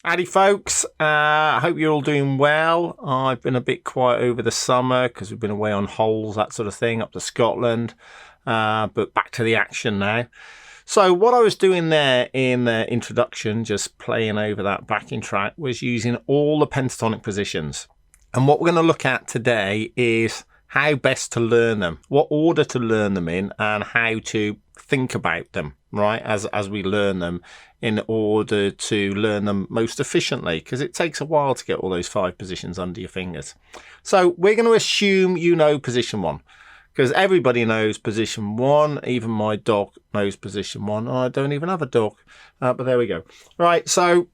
Howdy folks, I hope you're all doing well. I've been a bit quiet over the summer because we've been away on holes, that sort of thing, up to Scotland, but back to the action now. So what I was doing there in the introduction, just playing over that backing track, was using all the pentatonic positions. And what we're going to look at today is how best to learn them, what order to learn them in, and how to think about them, right, as we learn them, in order to learn them most efficiently, because it takes a while to get all those 5 positions under your fingers. So we're going to assume you know position 1, because everybody knows position 1. Even my dog knows position 1. I don't even have a dog, but there we go. Right, so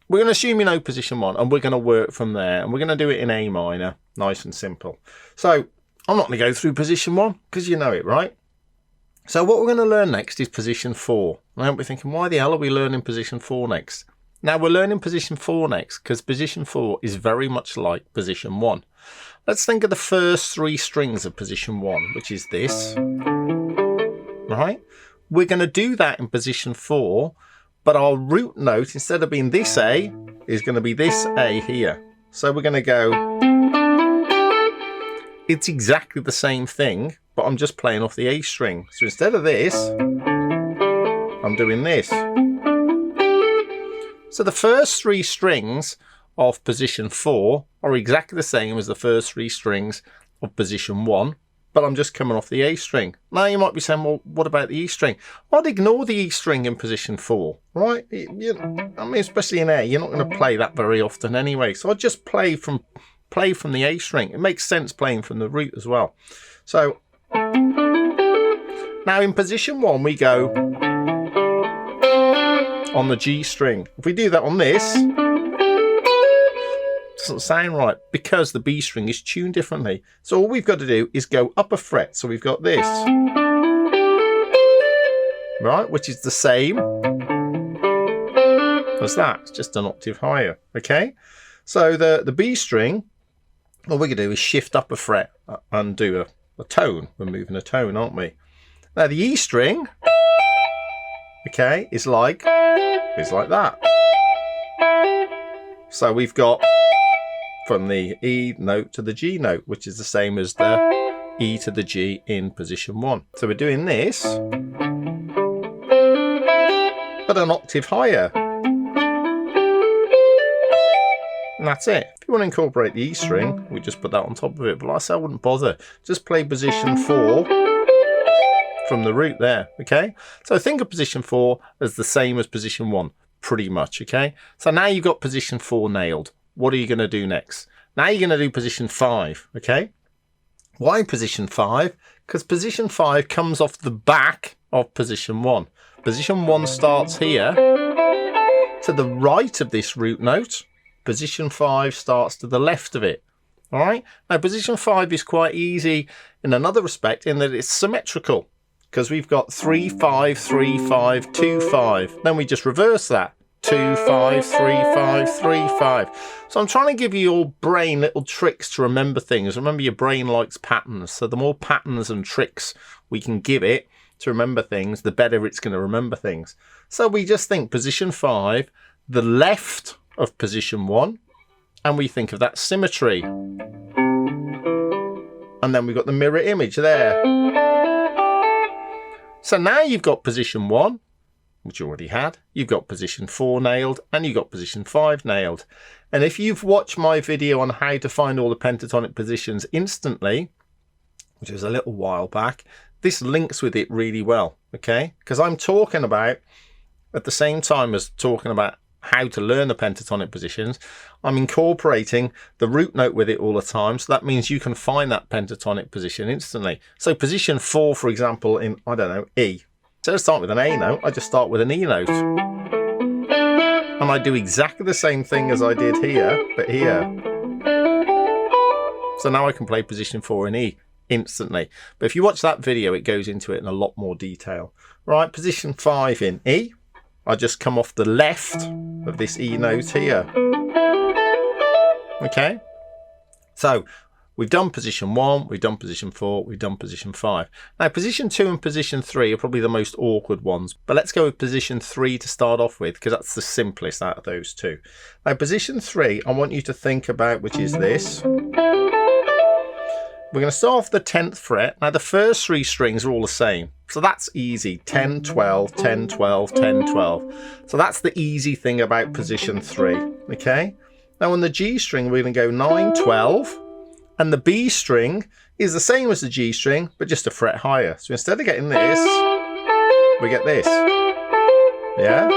we're going to assume you know position 1, and we're going to work from there, and we're going to do it in A minor, nice and simple. So I'm not going to go through position 1 because you know it, right? So what we're going to learn next is position 4. Now we're thinking, why the hell are we learning position 4 next? Now we're learning position 4 next because position 4 is very much like position 1. Let's think of the first 3 strings of position 1, which is this, right? We're going to do that in position 4, but our root note, instead of being this A, is going to be this A here. So we're going to go, it's exactly the same thing, but I'm just playing off the A string. So instead of this, I'm doing this. So the first 3 strings of position 4 are exactly the same as the first 3 strings of position 1, but I'm just coming off the A string. Now you might be saying, well, what about the E string? I'd ignore the E string in position 4, right? I mean, especially in A, you're not going to play that very often anyway. So I'd just play from the A string. It makes sense playing from the root as well. So now in position 1 we go on the G string. If we do that on this, it doesn't sound right because the B string is tuned differently. So all we've got to do is go up a fret. So we've got this, right, which is the same as that. It's just an octave higher. Okay, so the B string, all we're going to do is shift up a fret and do a tone. We're moving a tone, aren't we? Now the E string, okay, is like that. So we've got from the E note to the G note, which is the same as the E to the G in position 1. So we're doing this, but an octave higher. And that's it. If you want to incorporate the E string, we just put that on top of it. But like I said, I wouldn't bother. Just play position 4 from the root there, okay? So think of position 4 as the same as position 1, pretty much, okay? So now you've got position 4 nailed. What are you going to do next? Now you're going to do position 5, okay? Why position 5? Because position 5 comes off the back of position 1. Position 1 starts here to the right of this root note. Position 5 starts to the left of it. All right. Now, position 5 is quite easy in another respect in that it's symmetrical because we've got 3, 5, 3, 5, 2, 5. Then we just reverse that. 2, 5, 3, 5, 3, 5. So I'm trying to give you your brain little tricks to remember things. Remember, your brain likes patterns. So the more patterns and tricks we can give it to remember things, the better it's going to remember things. So we just think position 5, the left of position 1, and we think of that symmetry, and then we've got the mirror image there. So now you've got position 1, which you already had, you've got position 4 nailed, and you've got position 5 nailed. And if you've watched my video on how to find all the pentatonic positions instantly, which was a little while back, this links with it really well, okay? Because I'm talking about, at the same time as talking about how to learn the pentatonic positions, I'm incorporating the root note with it all the time. So that means you can find that pentatonic position instantly. So position 4, for example, in, I don't know, E. Instead of starting with an A note, I just start with an E note. And I do exactly the same thing as I did here, but here. So now I can play position 4 in E instantly. But if you watch that video, it goes into it in a lot more detail. Right, position 5 in E. I just come off the left of this E note here. Okay, so we've done position 1, we've done position 4, we've done position 5. Now, position 2 and position 3 are probably the most awkward ones, but let's go with position 3 to start off with, because that's the simplest out of those two. Now, position 3, I want you to think about, which is this. We're going to start off the 10th fret. Now, the first 3 strings are all the same, so that's easy. 10, 12, 10, 12, 10, 12. So that's the easy thing about position 3, okay? Now, on the G string, we're going to go 9, 12, and the B string is the same as the G string, but just a fret higher. So instead of getting this, we get this. Yeah?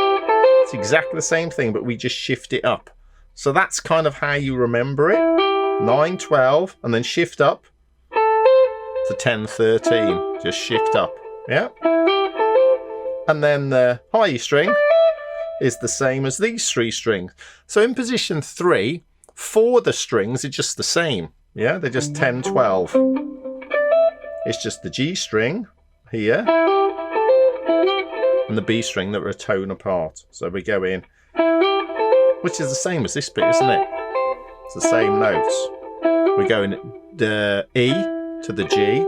It's exactly the same thing, but we just shift it up. So that's kind of how you remember it. 9, 12, and then shift up to 10, 13. Just shift up. Yeah? And then the high E string is the same as these 3 strings. So in position 3, 4 of the strings are just the same. Yeah, they're just 10, 12. It's just the G string here and the B string that are a tone apart. So we go in, which is the same as this bit, isn't it? It's the same notes. We go in the E to the G,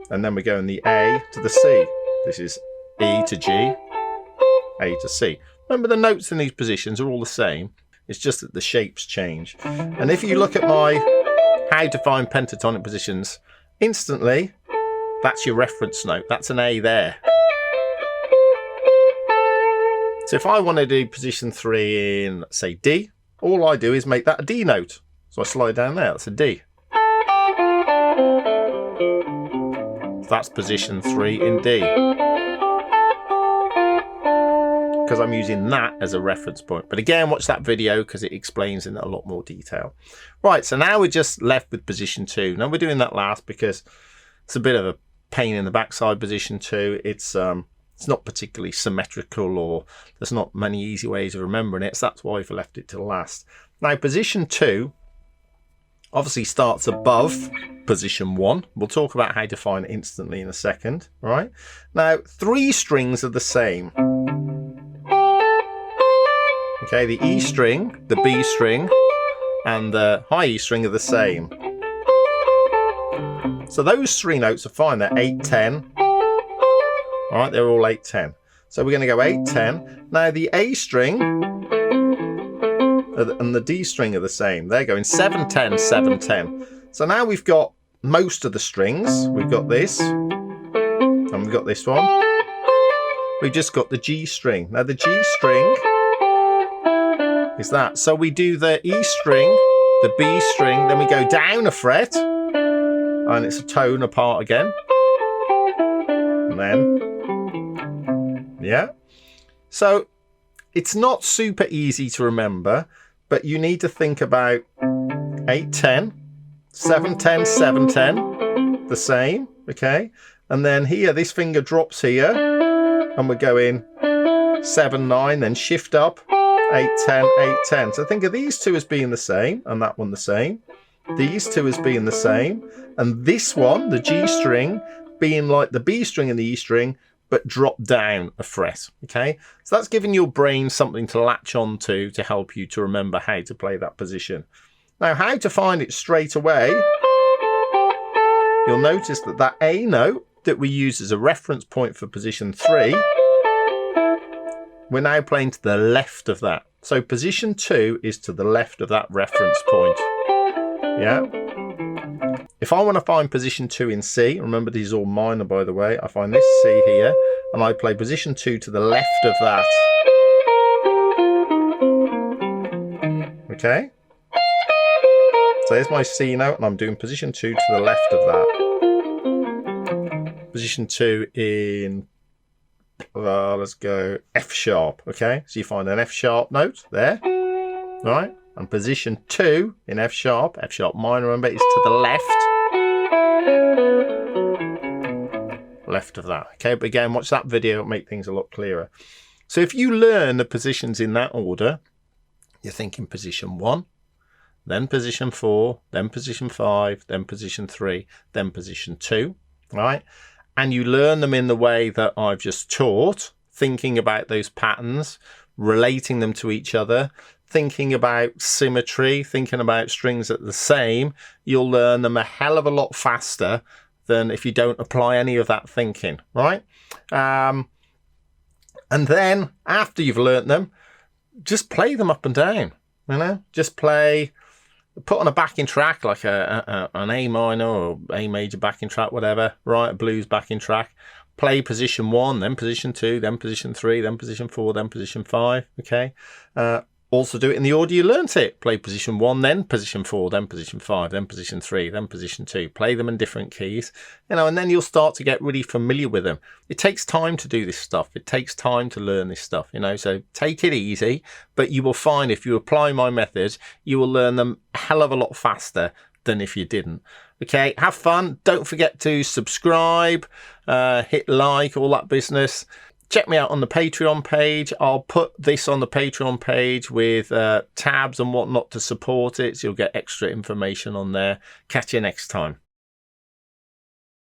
and then we go in the A to the C. This is E to G, A to C. Remember, the notes in these positions are all the same. It's just that the shapes change. And if you look at my how to find pentatonic positions, instantly, that's your reference note. That's an A there. So if I want to do position 3 in, let's say, D, all I do is make that a D note. So I slide down there, that's a D. So that's position 3 in D. Because I'm using that as a reference point. But again, watch that video because it explains in a lot more detail. Right, so now we're just left with position 2. Now we're doing that last because it's a bit of a pain in the backside, position 2. It's not particularly symmetrical, or there's not many easy ways of remembering it, so that's why we've left it till last. Now, position 2 obviously starts above position 1. We'll talk about how to find it instantly in a second. Right? Now, 3 strings are the same. Okay, the E string, the B string, and the high E string are the same. So those 3 notes are fine. They're 8, 10. All right, they're all 8, 10. So we're going to go 8, 10. Now the A string and the D string are the same. They're going 7, 10, 7, 10. So now we've got most of the strings. We've got this, and we've got this one. We've just got the G string. Now the G string is that. So we do the E string, the B string, then we go down a fret, and it's a tone apart again. And then, yeah. So it's not super easy to remember, but you need to think about 8, 10, 7, 10, 7, 10, the same, okay? And then here, this finger drops here, and we're going 7, 9, then shift up, 8, 10, 8, 10. So think of these 2 as being the same, and that one the same. These 2 as being the same, and this one, the G string, being like the B string and the E string, but drop down a fret, okay? So that's giving your brain something to latch on to help you to remember how to play that position. Now, how to find it straight away, you'll notice that that A note that we use as a reference point for position 3, we're now playing to the left of that. So position 2 is to the left of that reference point. Yeah. If I want to find position 2 in C, remember these are all minor by the way, I find this C here, and I play position 2 to the left of that. Okay. So there's my C note, and I'm doing position 2 to the left of that. Position 2 in, let's go F sharp, okay? So you find an F sharp note there, right? And position 2 in F sharp minor, remember, is to the left of that, okay? But again, watch that video, it'll make things a lot clearer. So if you learn the positions in that order, you're thinking position 1, then position 4, then position 5, then position 3, then position 2, right? And you learn them in the way that I've just taught, thinking about those patterns, relating them to each other, thinking about symmetry, thinking about strings that are the same, you'll learn them a hell of a lot faster than if you don't apply any of that thinking, right? And then after you've learnt them, just play them up and down, just play, put on a backing track like an A minor or A major backing track, whatever, right? A blues backing track. Play position 1, then position 2, then position 3, then position 4, then position 5, okay? Also do it in the order you learnt it. Play position 1, then position 4, then position 5, then position 3, then position 2. Play them in different keys, and then you'll start to get really familiar with them. It takes time to do this stuff. It takes time to learn this stuff, so take it easy, but you will find if you apply my methods, you will learn them a hell of a lot faster than if you didn't. Okay, have fun. Don't forget to subscribe, hit like, all that business. Check me out on the Patreon page. I'll put this on the Patreon page with tabs and whatnot to support it, so you'll get extra information on there. Catch you next time.